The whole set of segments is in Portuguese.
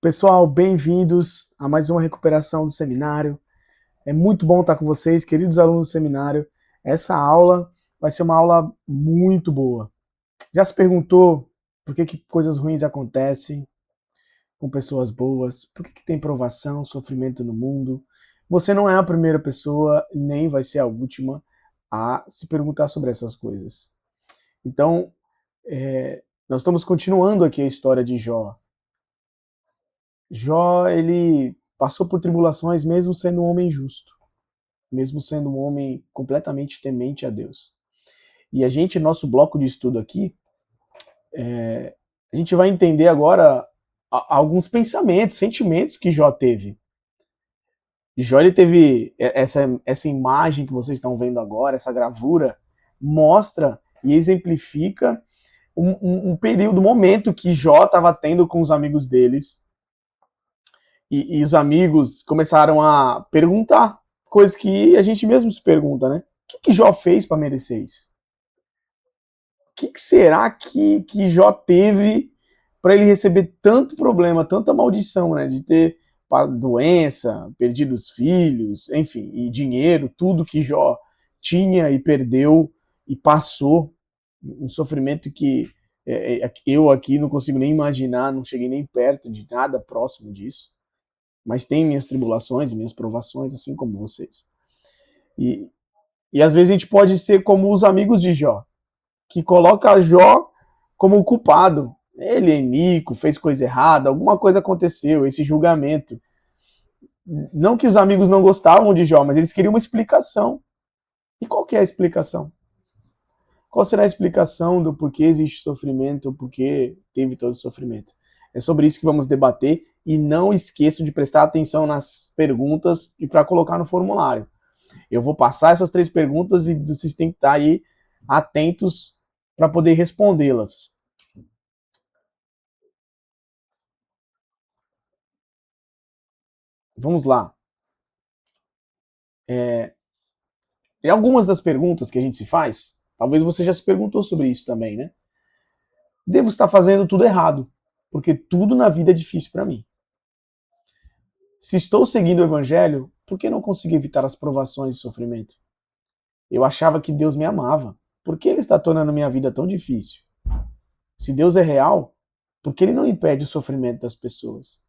Pessoal, bem-vindos a mais uma recuperação do seminário. É muito bom estar com vocês, queridos alunos do seminário. Essa aula vai ser uma aula muito boa. Já se perguntou por que coisas ruins acontecem com pessoas boas? Por que tem provação, sofrimento no mundo? Você não é a primeira pessoa, nem vai ser a última a se perguntar sobre essas coisas. Então, nós estamos continuando aqui a história de Jó. Jó, ele passou por tribulações mesmo sendo um homem justo, mesmo sendo um homem completamente temente a Deus. E a gente, nosso bloco de estudo aqui, a gente vai entender agora alguns pensamentos, sentimentos que Jó teve. Jó, ele teve essa imagem que vocês estão vendo agora, essa gravura, mostra e exemplifica um período, um momento que Jó estava tendo com os amigos deles. E os amigos começaram a perguntar coisas que a gente mesmo se pergunta, né? O que Jó fez para merecer isso? O que será que Jó teve para ele receber tanto problema, tanta maldição, né? De ter doença, perdido os filhos, enfim, e dinheiro, tudo que Jó tinha e perdeu e passou, um sofrimento que eu aqui não consigo nem imaginar, não cheguei nem perto de nada próximo disso. Mas tem minhas tribulações e minhas provações, assim como vocês. E às vezes a gente pode ser como os amigos de Jó, que coloca Jó como o culpado. Ele é iníquo, fez coisa errada, alguma coisa aconteceu, esse julgamento. Não que os amigos não gostavam de Jó, mas eles queriam uma explicação. E qual que é a explicação? Qual será a explicação do porquê existe sofrimento, o porquê teve todo o sofrimento? É sobre isso que vamos debater. E não esqueçam de prestar atenção nas perguntas e para colocar no formulário. Eu vou passar essas 3 perguntas e vocês têm que estar aí atentos para poder respondê-las. Vamos lá. E algumas das perguntas que a gente se faz, talvez você já se perguntou sobre isso também, né? Devo estar fazendo tudo errado, porque tudo na vida é difícil para mim. Se estou seguindo o evangelho, por que não consegui evitar as provações e sofrimento? Eu achava que Deus me amava. Por que ele está tornando minha vida tão difícil? Se Deus é real, por que ele não impede o sofrimento das pessoas?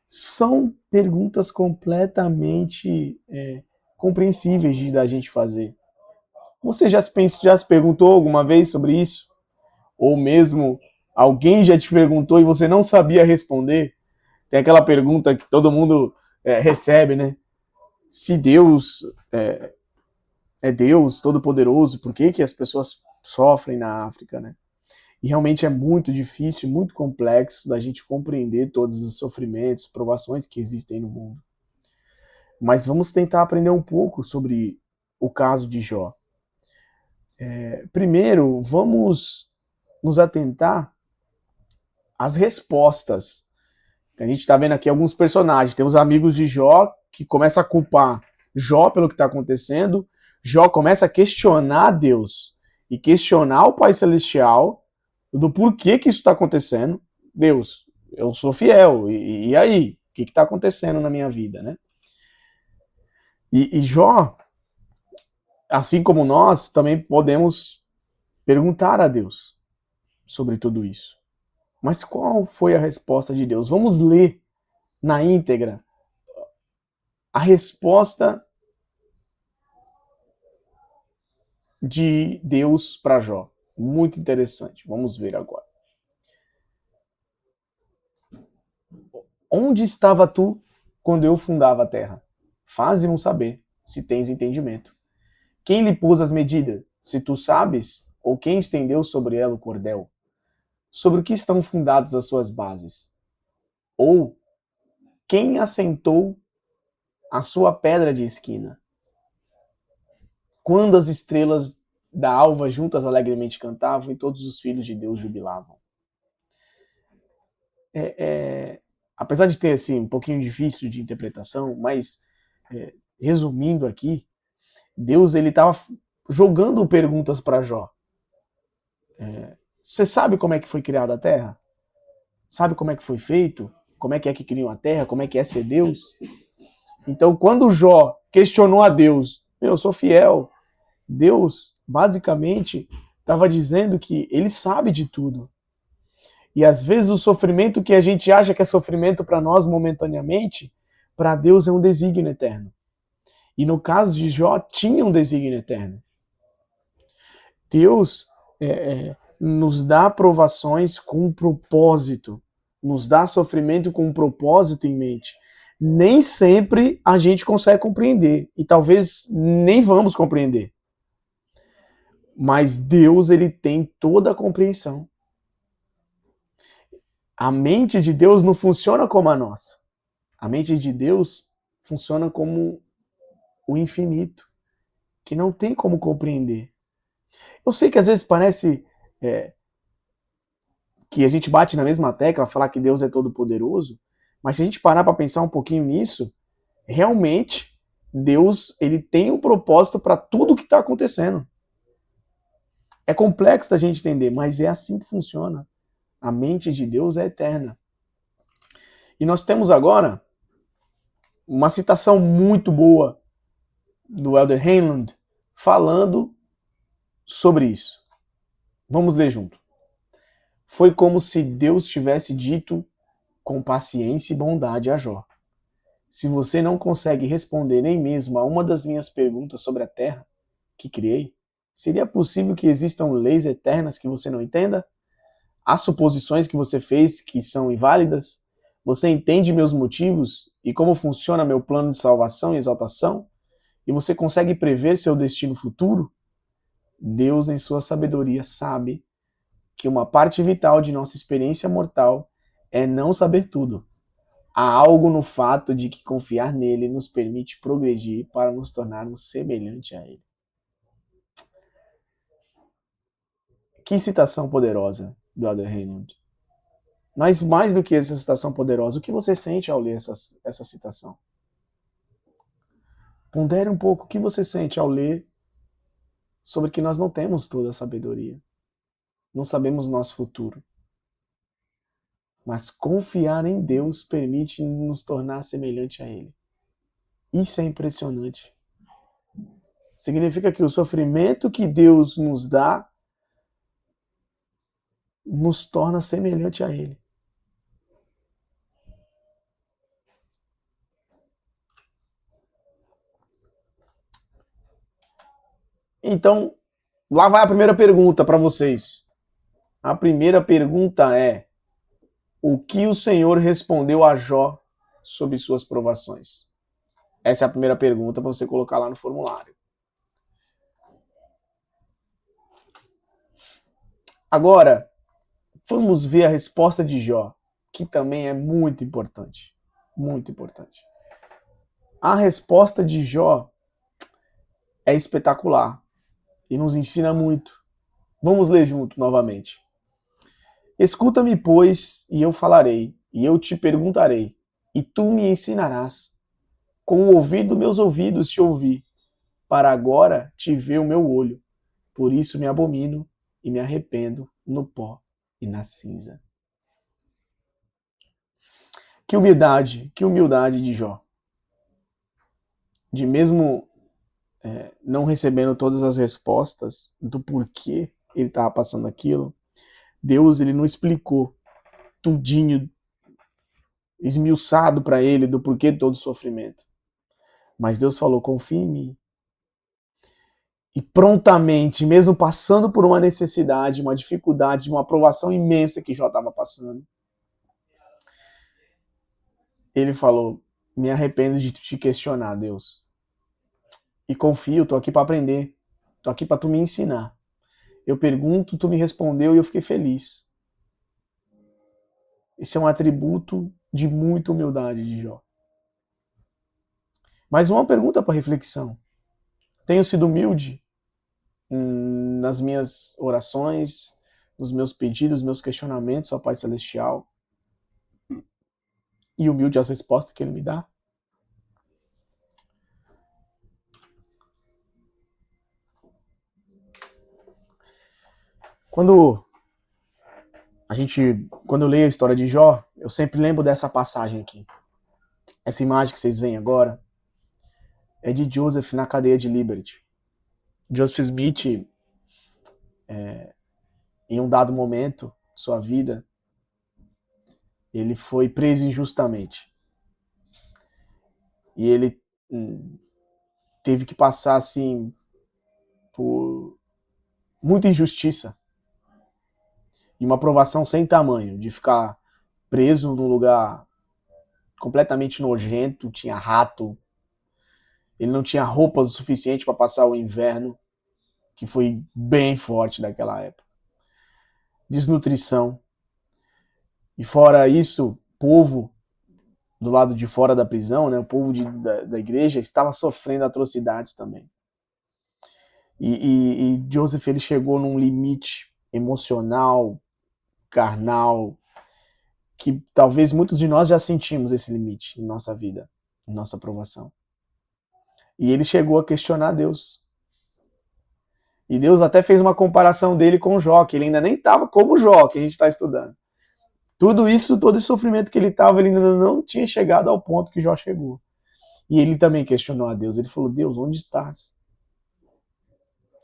São perguntas completamente compreensíveis da gente fazer. Você já se perguntou alguma vez sobre isso? Ou mesmo alguém já te perguntou e você não sabia responder? Tem aquela pergunta que todo mundo recebe, né? Se Deus é Deus Todo-Poderoso, por que as pessoas sofrem na África, né? E realmente é muito difícil, muito complexo da gente compreender todos os sofrimentos, provações que existem no mundo. Mas vamos tentar aprender um pouco sobre o caso de Jó. Primeiro, vamos nos atentar às respostas. A gente está vendo aqui alguns personagens. Tem os amigos de Jó que começam a culpar Jó pelo que está acontecendo. Jó começa a questionar Deus e questionar o Pai Celestial do porquê que isso está acontecendo. Deus, eu sou fiel, e aí? O que está acontecendo na minha vida, né? E Jó, assim como nós, também podemos perguntar a Deus sobre tudo isso. Mas qual foi a resposta de Deus? Vamos ler na íntegra a resposta de Deus para Jó. Muito interessante. Vamos ver agora. Onde estava tu quando eu fundava a terra? Faze-mo saber, se tens entendimento. Quem lhe pôs as medidas? Se tu sabes, ou quem estendeu sobre ela o cordel? Sobre o que estão fundadas as suas bases? Ou quem assentou a sua pedra de esquina? Quando as estrelas da alva juntas alegremente cantavam e todos os filhos de Deus jubilavam. Apesar de ter assim, um pouquinho difícil de interpretação, mas resumindo aqui, Deus ele estava jogando perguntas para Jó. Você sabe como é que foi criada a Terra? Sabe como é que foi feito? como é que criam a terra, como é que é ser Deus. Então, quando Jó questionou a Deus, eu sou fiel, Deus, basicamente, estava dizendo que ele sabe de tudo. E às vezes o sofrimento que a gente acha que é sofrimento para nós momentaneamente, para Deus é um desígnio eterno. E no caso de Jó, tinha um desígnio eterno. Deus nos dá provações com um propósito, nos dá sofrimento com um propósito em mente. Nem sempre a gente consegue compreender, e talvez nem vamos compreender. Mas Deus, ele tem toda a compreensão. A mente de Deus não funciona como a nossa. A mente de Deus funciona como o infinito, que não tem como compreender. Eu sei que às vezes parece que a gente bate na mesma tecla, falar que Deus é todo poderoso, mas se a gente parar para pensar um pouquinho nisso, realmente Deus, ele tem um propósito para tudo que está acontecendo. É complexo da gente entender, mas é assim que funciona. A mente de Deus é eterna. E nós temos agora uma citação muito boa do Elder Heyland falando sobre isso. Vamos ler junto. Foi como se Deus tivesse dito com paciência e bondade a Jó: se você não consegue responder nem mesmo a uma das minhas perguntas sobre a terra que criei, seria possível que existam leis eternas que você não entenda? Há suposições que você fez que são inválidas? Você entende meus motivos e como funciona meu plano de salvação e exaltação? E você consegue prever seu destino futuro? Deus, em sua sabedoria, sabe que uma parte vital de nossa experiência mortal é não saber tudo. Há algo no fato de que confiar nele nos permite progredir para nos tornarmos semelhante a ele. Que citação poderosa do Elder Heyland. Mas mais do que essa citação poderosa, o que você sente ao ler essa citação? Pondere um pouco o que você sente ao ler sobre que nós não temos toda a sabedoria. Não sabemos o nosso futuro. Mas confiar em Deus permite nos tornar semelhante a Ele. Isso é impressionante. Significa que o sofrimento que Deus nos dá nos torna semelhante a Ele. Então, lá vai a primeira pergunta para vocês. A primeira pergunta é: o que o Senhor respondeu a Jó sobre suas provações? Essa é a primeira pergunta para você colocar lá no formulário. Agora, vamos ver a resposta de Jó, que também é muito importante. Muito importante. A resposta de Jó é espetacular e nos ensina muito. Vamos ler junto novamente. Escuta-me, pois, e eu falarei, e eu te perguntarei, e tu me ensinarás. Com o ouvir dos meus ouvidos te ouvi, para agora te ver o meu olho. Por isso me abomino e me arrependo no pó e na cinza. Que humildade de Jó. De mesmo não recebendo todas as respostas do porquê ele estava passando aquilo, Deus ele não explicou tudinho, esmiuçado para ele do porquê de todo o sofrimento. Mas Deus falou: confia em mim. E prontamente, mesmo passando por uma necessidade, uma dificuldade, uma provação imensa que Jó estava passando, ele falou: me arrependo de te questionar, Deus. E confio, tô aqui para aprender. Tô aqui para tu me ensinar. Eu pergunto, tu me respondeu e eu fiquei feliz. Esse é um atributo de muita humildade de Jó. Mas uma pergunta para reflexão. Tenho sido humilde nas minhas orações, nos meus pedidos, meus questionamentos ao Pai Celestial? E humilde às respostas que Ele me dá? Quando eu leio a história de Jó, Eu sempre lembro dessa passagem aqui. Essa imagem que vocês veem agora é de Joseph na cadeia de Liberty. Joseph Smith, em um dado momento de sua vida, ele foi preso injustamente. E ele teve que passar, assim, por muita injustiça. E uma provação sem tamanho, de ficar preso num lugar completamente nojento, tinha rato, ele não tinha roupas o suficiente para passar o inverno, que foi bem forte naquela época. Desnutrição. E fora isso, o povo do lado de fora da prisão, né, o povo da igreja, estava sofrendo atrocidades também. E Joseph, ele chegou num limite emocional, carnal, que talvez muitos de nós já sentimos esse limite em nossa vida, em nossa provação. E ele chegou a questionar Deus. E Deus até fez uma comparação dele com Jó, que ele ainda nem estava como Jó, que a gente está estudando. Tudo isso, todo esse sofrimento que ele estava, ele ainda não tinha chegado ao ponto que Jó chegou. E ele também questionou a Deus. Ele falou, Deus, onde estás?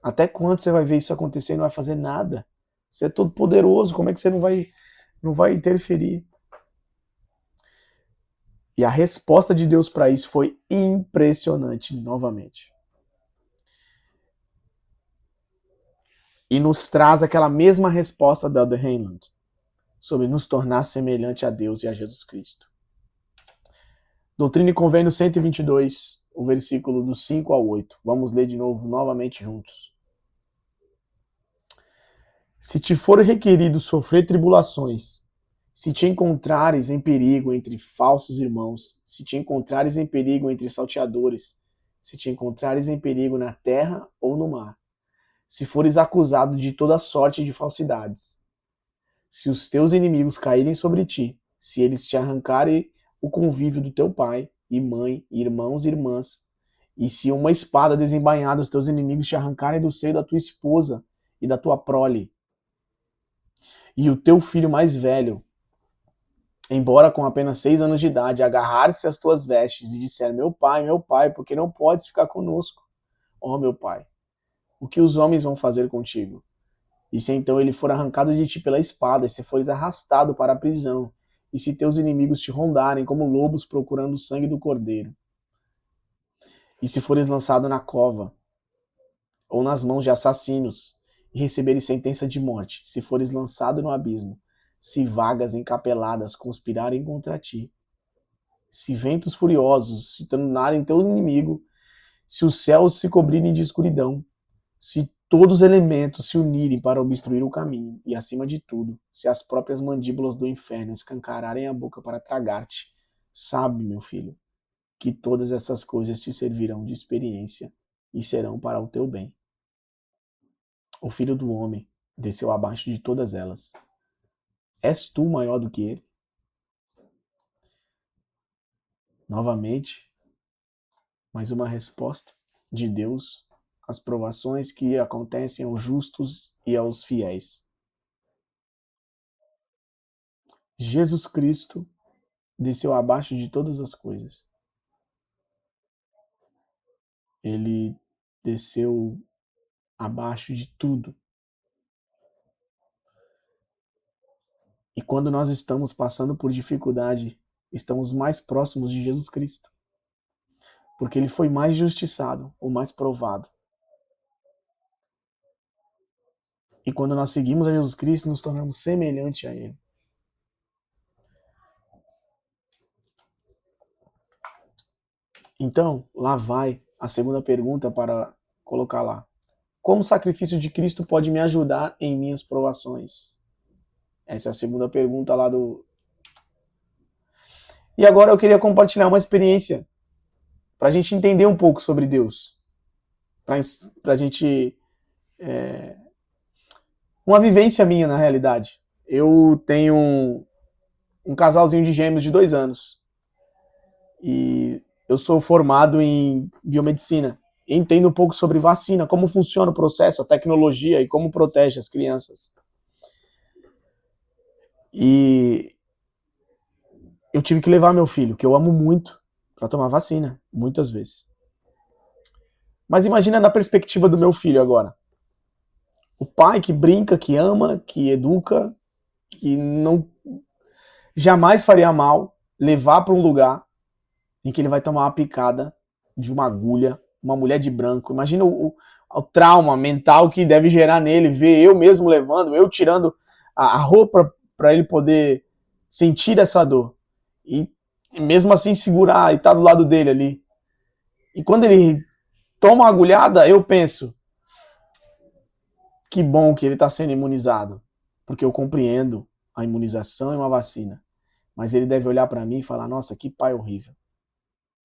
Até quando você vai ver isso acontecer e não vai fazer nada? Você é todo poderoso, como é que você não vai interferir? E a resposta de Deus para isso foi impressionante, novamente. E nos traz aquela mesma resposta da Elder Heinlein, sobre nos tornar semelhante a Deus e a Jesus Cristo. Doutrina e Convênio 122, o versículo do 5 ao 8. Vamos ler de novo, novamente juntos. Se te for requerido sofrer tribulações, se te encontrares em perigo entre falsos irmãos, se te encontrares em perigo entre salteadores, se te encontrares em perigo na terra ou no mar, se fores acusado de toda sorte de falsidades, se os teus inimigos caírem sobre ti, se eles te arrancarem o convívio do teu pai e mãe, irmãos e irmãs, e se uma espada desembainhada os teus inimigos te arrancarem do seio da tua esposa e da tua prole, e o teu filho mais velho, embora com apenas 6 anos de idade, agarrar-se às tuas vestes e disser, meu pai, porque não podes ficar conosco? Ó meu pai, o que os homens vão fazer contigo? E se então ele for arrancado de ti pela espada, e se fores arrastado para a prisão, e se teus inimigos te rondarem como lobos procurando o sangue do cordeiro, e se fores lançado na cova, ou nas mãos de assassinos, e receberes sentença de morte, se fores lançado no abismo, se vagas encapeladas conspirarem contra ti, se ventos furiosos se tornarem teu inimigo, se os céus se cobrirem de escuridão, se todos os elementos se unirem para obstruir o caminho, e acima de tudo, se as próprias mandíbulas do inferno escancararem a boca para tragar-te, sabe, meu filho, que todas essas coisas te servirão de experiência e serão para o teu bem. O Filho do Homem desceu abaixo de todas elas. És tu maior do que ele? Novamente, mais uma resposta de Deus às provações que acontecem aos justos e aos fiéis. Jesus Cristo desceu abaixo de todas as coisas. Ele desceu abaixo de tudo. E quando nós estamos passando por dificuldade, estamos mais próximos de Jesus Cristo. Porque ele foi mais justiçado, o mais provado. E quando nós seguimos a Jesus Cristo, nos tornamos semelhante a ele. Então, lá vai a segunda pergunta para colocar lá. Como o sacrifício de Cristo pode me ajudar em minhas provações? Essa é a segunda pergunta lá do... E agora eu queria compartilhar uma experiência para a gente entender um pouco sobre Deus. Para a gente... Uma vivência minha, na realidade. Eu tenho um casalzinho de gêmeos de 2 anos. E eu sou formado em biomedicina. Entendo um pouco sobre vacina, como funciona o processo, a tecnologia e como protege as crianças. E eu tive que levar meu filho, que eu amo muito, para tomar vacina, muitas vezes. Mas imagina na perspectiva do meu filho agora. O pai que brinca, que ama, que educa, que não jamais faria mal, levar para um lugar em que ele vai tomar uma picada de uma agulha, uma mulher de branco. Imagina o trauma mental que deve gerar nele, ver eu mesmo levando, eu tirando a roupa para ele poder sentir essa dor. E mesmo assim segurar e estar do lado dele ali. E quando ele toma uma agulhada, eu penso, que bom que ele está sendo imunizado, porque eu compreendo a imunização e uma vacina. Mas ele deve olhar para mim e falar, nossa, que pai horrível,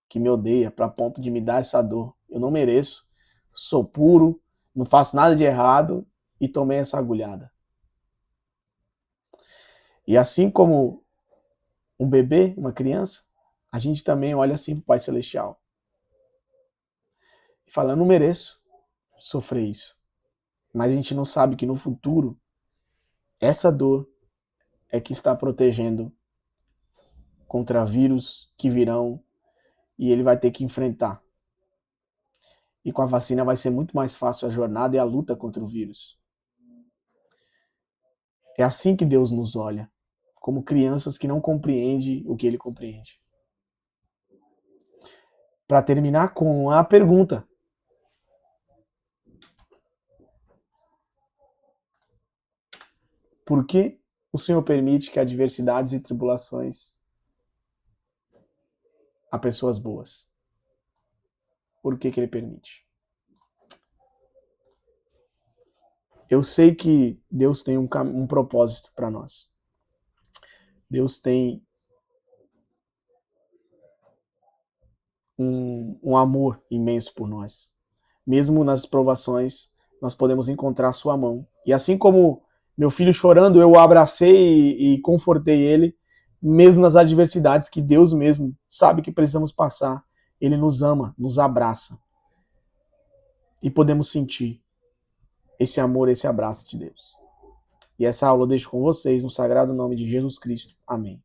que me odeia para ponto de me dar essa dor. Eu não mereço, sou puro, não faço nada de errado e tomei essa agulhada. E assim como um bebê, uma criança, a gente também olha assim para o Pai Celestial e fala, eu não mereço sofrer isso. Mas a gente não sabe que no futuro, essa dor é que está protegendo contra vírus que virão e ele vai ter que enfrentar. E com a vacina vai ser muito mais fácil a jornada e a luta contra o vírus. É assim que Deus nos olha, como crianças que não compreendem o que ele compreende. Para terminar com a pergunta. Por que o Senhor permite que adversidades e tribulações a pessoas boas? Por que ele permite? Eu sei que Deus tem um propósito para nós. Deus tem um amor imenso por nós. Mesmo nas provações, nós podemos encontrar a sua mão. E assim como meu filho chorando, eu o abracei e confortei ele, mesmo nas adversidades que Deus mesmo sabe que precisamos passar, ele nos ama, nos abraça. E podemos sentir esse amor, esse abraço de Deus. E essa aula eu deixo com vocês no sagrado nome de Jesus Cristo. Amém.